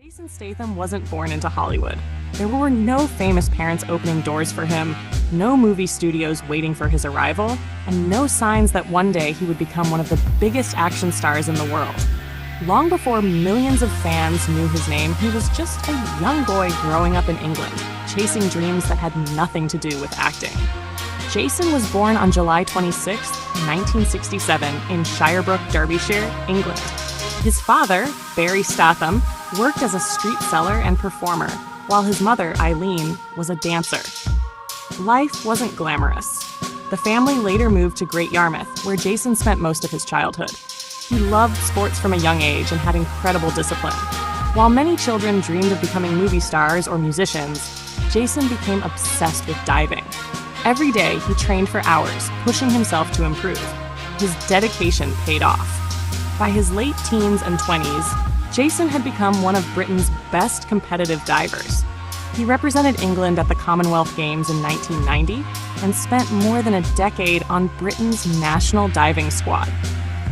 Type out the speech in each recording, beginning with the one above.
Jason Statham wasn't born into Hollywood. There were no famous parents opening doors for him, no movie studios waiting for his arrival, and no signs that one day he would become one of the biggest action stars in the world. Long before millions of fans knew his name, he was just a young boy growing up in England, chasing dreams that had nothing to do with acting. Jason was born on July 26, 1967, in Shirebrook, Derbyshire, England. His father, Barry Statham, worked as a street seller and performer, while his mother, Eileen, was a dancer. Life wasn't glamorous. The family later moved to Great Yarmouth, where Jason spent most of his childhood. He loved sports from a young age and had incredible discipline. While many children dreamed of becoming movie stars or musicians, Jason became obsessed with diving. Every day, he trained for hours, pushing himself to improve. His dedication paid off. By his late teens and 20s, Jason had become one of Britain's best competitive divers. He represented England at the Commonwealth Games in 1990 and spent more than a decade on Britain's national diving squad.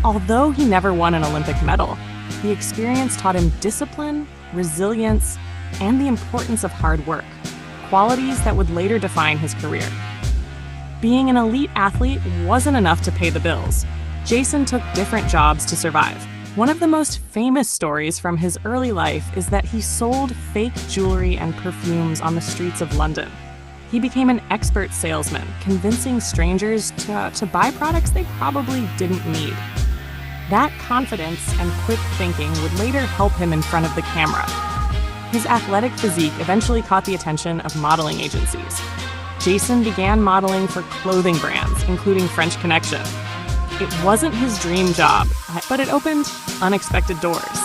Although he never won an Olympic medal, the experience taught him discipline, resilience, and the importance of hard work, qualities that would later define his career. Being an elite athlete wasn't enough to pay the bills. Jason took different jobs to survive. One of the most famous stories from his early life is that he sold fake jewelry and perfumes on the streets of London. He became an expert salesman, convincing strangers to buy products they probably didn't need. That confidence and quick thinking would later help him in front of the camera. His athletic physique eventually caught the attention of modeling agencies. Jason began modeling for clothing brands, including French Connection. It wasn't his dream job, but it opened unexpected doors.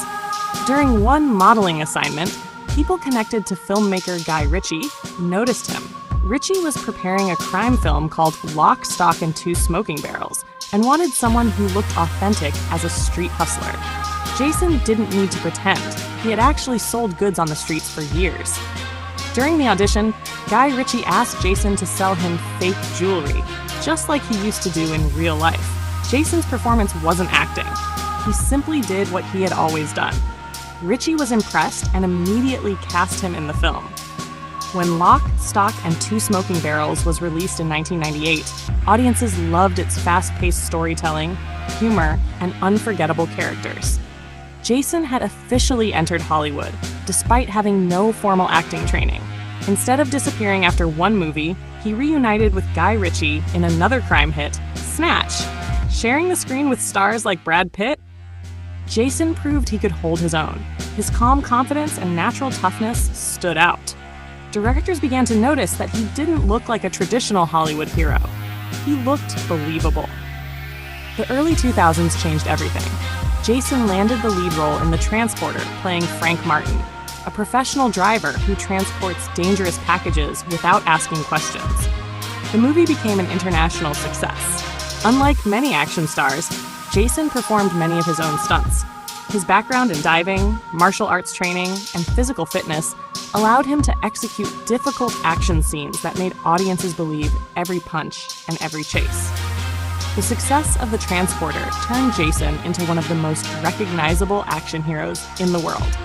During one modeling assignment, people connected to filmmaker Guy Ritchie noticed him. Ritchie was preparing a crime film called Lock, Stock, and Two Smoking Barrels and wanted someone who looked authentic as a street hustler. Jason didn't need to pretend. He had actually sold goods on the streets for years. During the audition, Guy Ritchie asked Jason to sell him fake jewelry, just like he used to do in real life. Jason's performance wasn't acting. He simply did what he had always done. Ritchie was impressed and immediately cast him in the film. When Lock, Stock, and Two Smoking Barrels was released in 1998, audiences loved its fast-paced storytelling, humor, and unforgettable characters. Jason had officially entered Hollywood, despite having no formal acting training. Instead of disappearing after one movie, he reunited with Guy Ritchie in another crime hit, Snatch. Sharing the screen with stars like Brad Pitt, Jason proved he could hold his own. His calm confidence and natural toughness stood out. Directors began to notice that he didn't look like a traditional Hollywood hero. He looked believable. The early 2000s changed everything. Jason landed the lead role in The Transporter, playing Frank Martin, a professional driver who transports dangerous packages without asking questions. The movie became an international success. Unlike many action stars, Jason performed many of his own stunts. His background in diving, martial arts training, and physical fitness allowed him to execute difficult action scenes that made audiences believe every punch and every chase. The success of The Transporter turned Jason into one of the most recognizable action heroes in the world.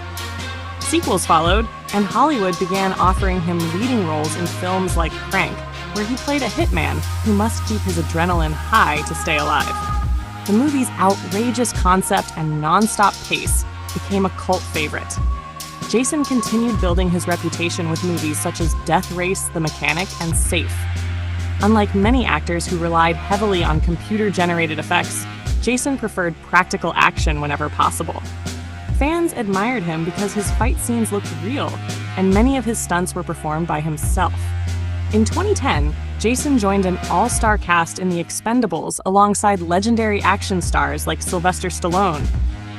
Sequels followed, and Hollywood began offering him leading roles in films like Crank, where he played a hitman who must keep his adrenaline high to stay alive. The movie's outrageous concept and non-stop pace became a cult favorite. Jason continued building his reputation with movies such as Death Race, The Mechanic, and Safe. Unlike many actors who relied heavily on computer-generated effects, Jason preferred practical action whenever possible. Fans admired him because his fight scenes looked real, and many of his stunts were performed by himself. In 2010, Jason joined an all-star cast in The Expendables alongside legendary action stars like Sylvester Stallone,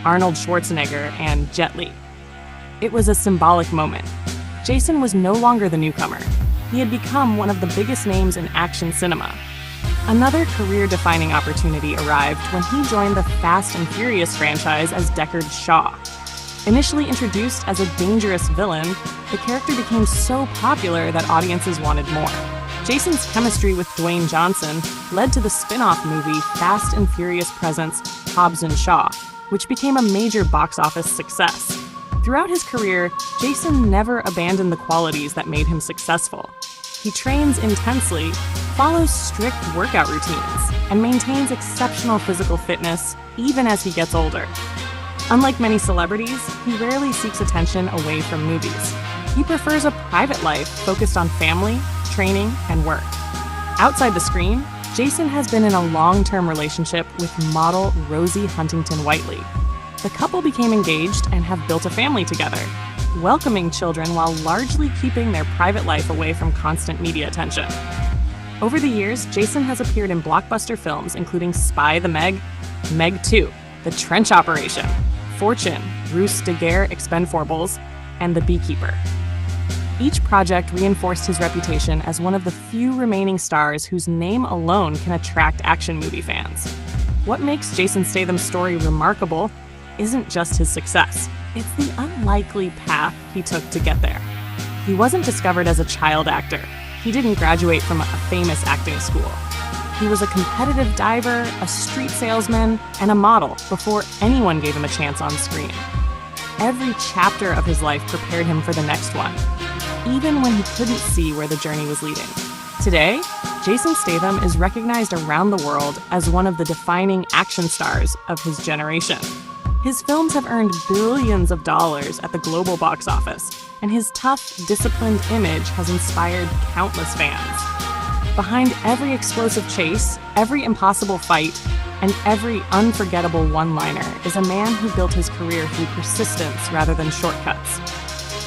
Arnold Schwarzenegger, and Jet Li. It was a symbolic moment. Jason was no longer the newcomer. He had become one of the biggest names in action cinema. Another career-defining opportunity arrived when he joined the Fast and Furious franchise as Deckard Shaw. Initially introduced as a dangerous villain, the character became so popular that audiences wanted more. Jason's chemistry with Dwayne Johnson led to the spin-off movie Fast and Furious Presents Hobbs and Shaw, which became a major box office success. Throughout his career, Jason never abandoned the qualities that made him successful. He trains intensely, follows strict workout routines, and maintains exceptional physical fitness even as he gets older. Unlike many celebrities, he rarely seeks attention away from movies. He prefers a private life focused on family, training, and work. Outside the screen, Jason has been in a long-term relationship with model Rosie Huntington-Whiteley. The couple became engaged and have built a family together, welcoming children while largely keeping their private life away from constant media attention. Over the years, Jason has appeared in blockbuster films including Spy the Meg, Meg 2, The Trench Operation, Fortune, Ruse de Guerre Expendables, and The Beekeeper. Each project reinforced his reputation as one of the few remaining stars whose name alone can attract action movie fans. What makes Jason Statham's story remarkable isn't just his success, it's the unlikely path he took to get there. He wasn't discovered as a child actor. He didn't graduate from a famous acting school. He was a competitive diver, a street salesman, and a model before anyone gave him a chance on screen. Every chapter of his life prepared him for the next one, even when he couldn't see where the journey was leading. Today, Jason Statham is recognized around the world as one of the defining action stars of his generation. His films have earned billions of dollars at the global box office, and his tough, disciplined image has inspired countless fans. Behind every explosive chase, every impossible fight, and every unforgettable one-liner is a man who built his career through persistence rather than shortcuts.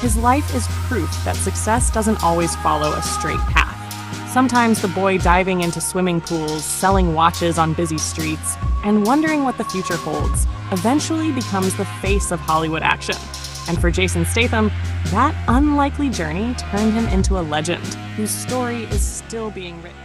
His life is proof that success doesn't always follow a straight path. Sometimes the boy diving into swimming pools, selling watches on busy streets, and wondering what the future holds eventually becomes the face of Hollywood action. And for Jason Statham, that unlikely journey turned him into a legend whose story is still being written.